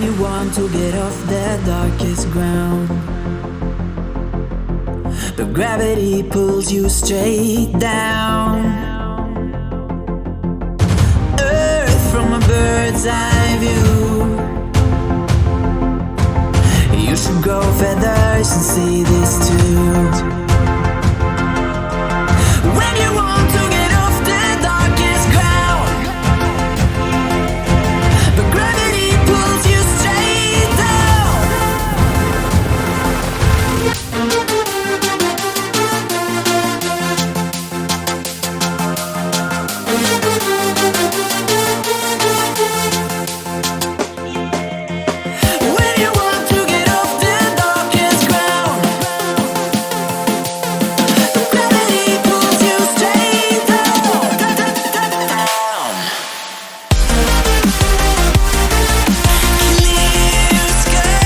When you want to get off the darkest ground, but gravity pulls you straight down. Earth from a bird's eye view. You should grow feathers and see this too. When you want to get off the darkest ground, but gravity pulls you straight down. When you want to get off the darkest ground, but gravity pulls you straight down. Clear sky.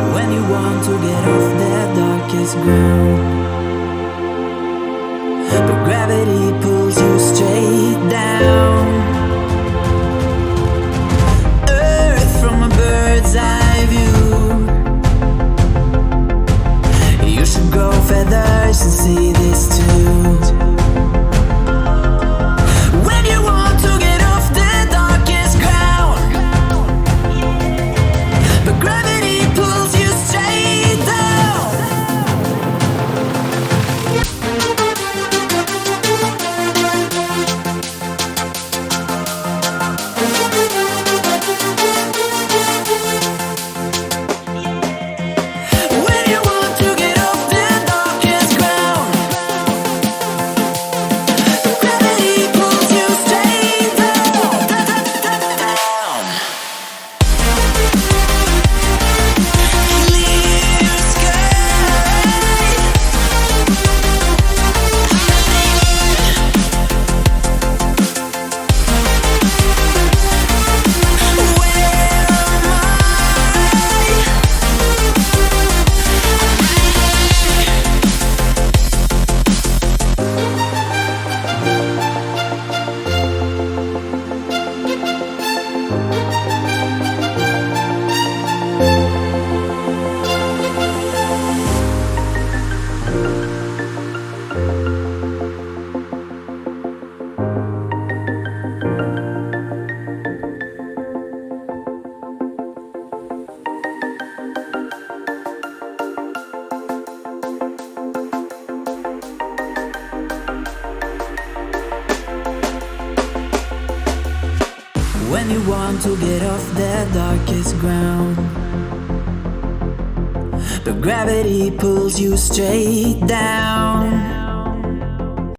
Where When you want to get off the darkest ground, but gravity pulls you straight down. Earth from a bird's eye view. You should grow feathers and see this too. When you want to get off the darkest ground, but gravity pulls you straight down. When you want to get off the darkest ground, but gravity pulls you straight down. Clear sky. Where am I? When you want to get off the darkest ground, but gravity pulls you straight down.